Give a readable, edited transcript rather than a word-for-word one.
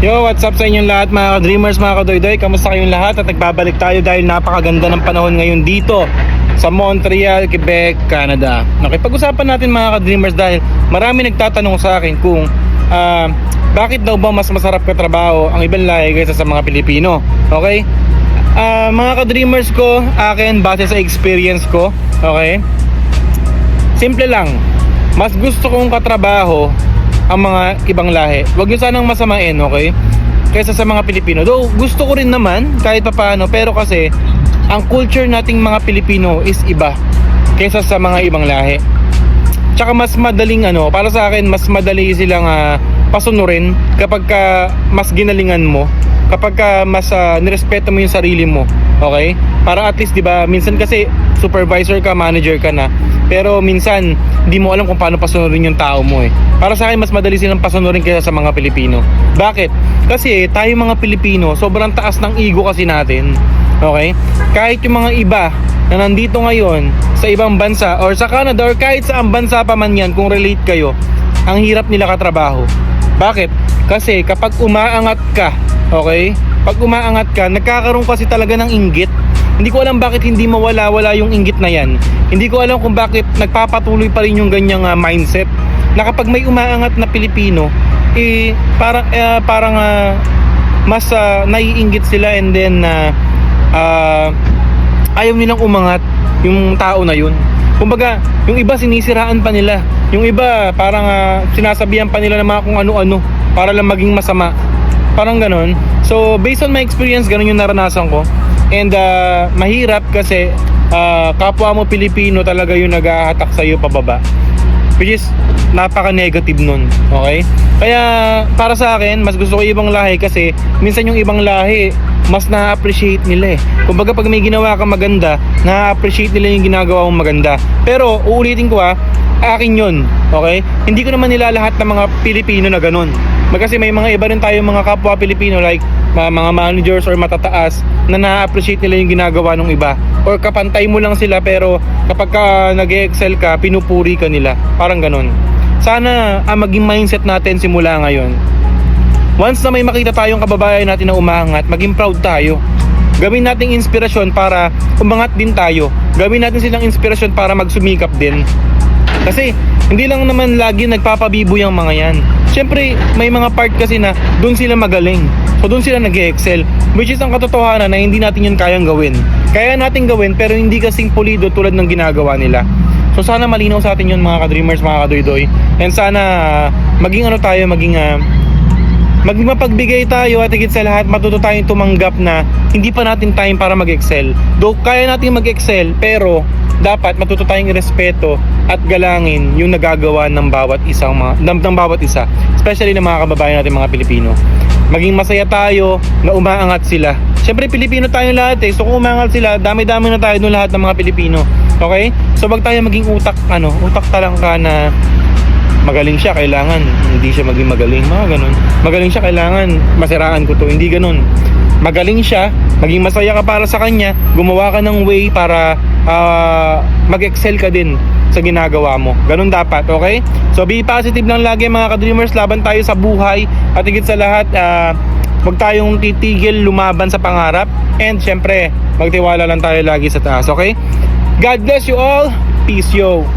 Yo, what's up sa inyong lahat mga ka-dreamers, mga ka-doydoy? Kamusta kayong lahat? At nagbabalik tayo dahil napakaganda ng panahon ngayon dito sa Montreal, Quebec, Canada. Okay, pag-usapan natin mga ka-dreamers dahil marami nagtatanong sa akin kung bakit daw ba mas masarap katrabaho ang ibang lahi kaysa sa mga Pilipino. Okay? Mga ka-dreamers ko, akin base sa experience ko, okay? Simple lang, mas gusto kong katrabaho ang mga ibang lahi. Huwag nyo sanang masamain, okay? Kaysa sa mga Pilipino. Though gusto ko rin naman kahit papaano, pero kasi ang culture nating mga Pilipino is iba kaysa sa mga ibang lahi. Tsaka mas madaling para sa akin mas madali silang pasunurin kapag mas ginalingan mo, kapag mas nirespeto mo yung sarili mo, okay? Para at least 'di ba, minsan kasi supervisor ka, manager ka na, pero minsan hindi mo alam kung paano pasunurin yung tao mo eh. Para sa akin mas madali silang pasunurin kaysa sa mga Pilipino. Bakit? Kasi tayo mga Pilipino, sobrang taas ng ego kasi natin. Okay? Kahit yung mga iba na nandito ngayon sa ibang bansa or sa Canada or kahit sa bansa pa man yan, kung relate kayo, ang hirap nila katrabaho. Bakit? Kasi kapag umaangat ka, okay? Pag umaangat ka, nagkakaroon kasi talaga ng inggit. Hindi ko alam bakit hindi mawala-wala yung inggit na yan. Hindi ko alam kung bakit nagpapatuloy pa rin yung ganyang mindset na kapag may umaangat na Pilipino, parang mas naiinggit sila, and then ayaw nilang umangat yung tao na yun. Kumbaga, yung iba sinisiraan pa nila. Yung iba parang sinasabihan pa nila ng mga kung ano-ano para lang maging masama. Parang ganon. So, based on my experience, ganon yung naranasan ko. And mahirap kasi kapwa mo Pilipino talaga yung nag-ahatak sa'yo pababa, which is napaka-negative nun. Okay? Kaya para sa akin, mas gusto ko yung ibang lahi kasi minsan yung ibang lahi mas na-appreciate nila eh. Kumbaga pag may ginawa ka maganda, na-appreciate nila yung ginagawa mong maganda. Pero uulitin ko akin yun. Okay? Hindi ko naman nilalahat ng mga Pilipino na ganun. Kasi may mga iba rin tayo mga kapwa Pilipino like mga managers or matataas na na-appreciate nila yung ginagawa ng iba, or kapantay mo lang sila pero kapag nag-excel ka, pinupuri ka nila. Parang ganun. Sana maging mindset natin simula ngayon. Once na may makita tayong kababayan natin na umaangat, maging proud tayo. Gawin nating inspirasyon para umangat din tayo. Gawin natin silang inspirasyon para magsumikap din. Kasi hindi lang naman lagi nagpapabibo yung mga yan. Siyempre may mga part kasi na doon sila magaling. So doon sila nag-excel, which is ang katotohanan na hindi natin yun kayang gawin. Kaya natin gawin pero hindi kasing pulido tulad ng ginagawa nila. So sana malinaw sa atin yun mga ka-dreamers, mga ka-doydoy. And sana maging maging mapagbigay tayo, at higit sa lahat matuto tayong tumanggap na hindi pa natin time para mag-excel. Though kaya natin mag-excel, pero dapat matuto tayong irespeto at galangin yung nagagawa ng bawat isa, especially ng mga kababayan natin mga Pilipino. Maging masaya tayo na umaangat sila. Siyempre Pilipino tayong lahat eh. So kung umaangat sila, dami-dami na tayo doon lahat ng mga Pilipino. Okay? So wag tayo maging utak talangka na magaling siya, kailangan hindi siya maging magaling, mga ganun. Magaling siya, kailangan masiraan ko to. Hindi ganun. Magaling siya, maging masaya ka para sa kanya, gumawa ka ng way para mag-excel ka din sa ginagawa mo. Ganun dapat, okay? So be positive lang lagi mga ka-dreamers. Laban tayo sa buhay, at higit sa lahat wag tayong titigil lumaban sa pangarap, and syempre magtiwala lang tayo lagi sa taas, okay? God bless you all. Peace yo.